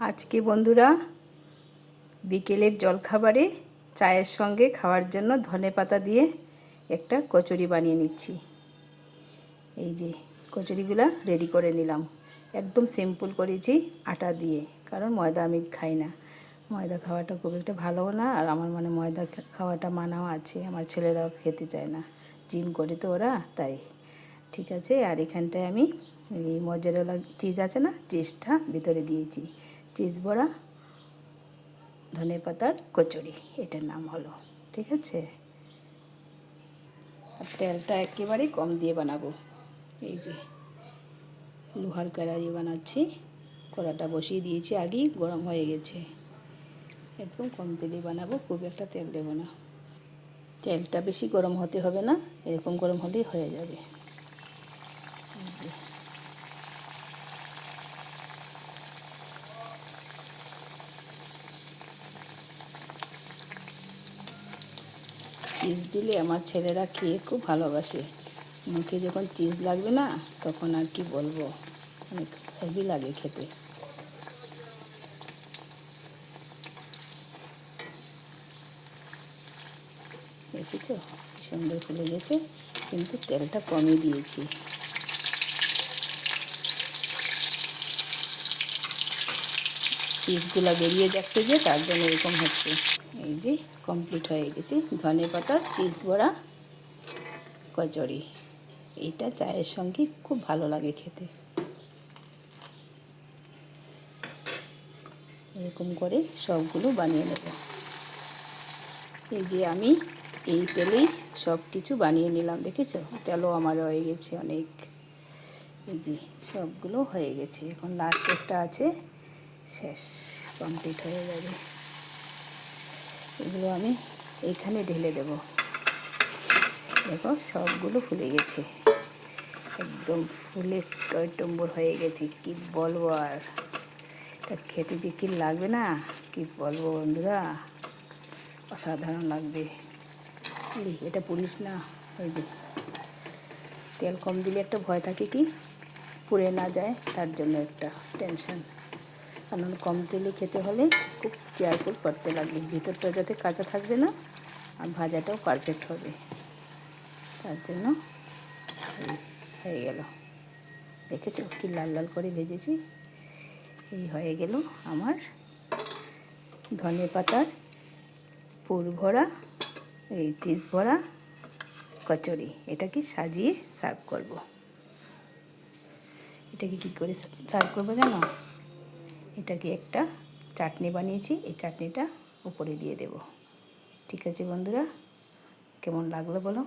আজকে বন্ধুরা বিকেলের জলখাবারে চায়ের সঙ্গে খাওয়ার জন্য ধনেপাতা দিয়ে একটা কচুরি বানিয়ে নিচ্ছি। এই যে কচুরিগুলো রেডি করে নিলাম। একদম সিম্পল করেছি আটা দিয়ে, কারণ ময়দা আমি খাই না। ময়দা খাওয়াটা খুব একটা ভালোও না, আর আমার মানে ময়দা খাওয়াটা মানাও আছে। আমার ছেলেরাও খেতে চায় না, জিম করে তো ওরা, তাই। ঠিক আছে, আর এখানটায় আমি এই মজারেলা চিজ আছে না, চিজটা ভিতরে দিয়েছি। চিজ বড়া ধনেপাতার কচুরি, এটার নাম হলো। ঠিক আছে, আর তেলটা একেবারেই কম দিয়ে বানাবো। এই যে লোহার কড়াইয়ে বানাচ্ছি, কড়াটা বসিয়ে দিয়েছি, আগেই গরম হয়ে গেছে। একদম কম তেলে বানাবো, খুব একটা তেল দেবো না। তেলটা বেশি গরম হতে হবে না, এরকম গরম হলেই হয়ে যাবে। এই যে চিজ দিলে আমার ছেলেরা খেয়ে খুব ভালোবাসে। মুখে যখন চিজ লাগবে না, তখন আর কি বলবো, অনেক হেভি লাগে খেতে। দেখেছো কি সুন্দর ফুলে গেছে, কিন্তু তেলটা কমই দিয়েছি। চিজগুলো বেরিয়ে যাচ্ছে যে, তার জন্য এরকম হচ্ছে। এই যে কমপ্লিট হয়ে গেছে ধনেপাতার চিজ বড়া কচুরি। এইটা চায়ের সঙ্গে খুব ভালো লাগে খেতে। এরকম করে সবগুলো বানিয়ে নেব। এই যে আমি এই তেলেই সব কিছু বানিয়ে নিলাম, দেখেছো? তেলও আমার হয়ে গেছে অনেক। এই যে সবগুলো হয়ে গেছে, এখন লাস্ট একটা আছে, শেষ, কমপ্লিট হয়ে যাবে। এগুলো আমি এইখানে ঢেলে দেব। দেখো সবগুলো ফুলে গেছে, একদম ফুলে টইটম্বর হয়ে গেছে। কি বলবো আর, এটা খেতে যে কি লাগবে না, কি বলবো বন্ধুরা, অসাধারণ লাগবে। এটা পুড়িস না। ওই যে তেল কম দিলে একটা ভয় থাকে, কি পুড়ে না যায়, তার জন্য একটা টেনশন। কারণ কম তেলে খেতে হলে খুব কেয়ারফুল করতে লাগবে, ভিতরটা যাতে কাঁচা থাকবে না, আর ভাজাটাও পারফেক্ট হবে। তার জন্য হয়ে গেল, দেখেছো কি লাল লাল করে ভেজেছি। এই হয়ে গেল আমার ধনেপাতার পুর ভরা, এই চিজ ভরা কচুরি। এটাকে সাজিয়ে সার্ভ করব। এটাকে কী করে সার্ভ করবো জানো? এটাকে একটা চাটনি বানিয়েছি, এই চাটনিটা উপরে দিয়ে দেব। ঠিক আছে বন্ধুরা, কেমন লাগলো বলো?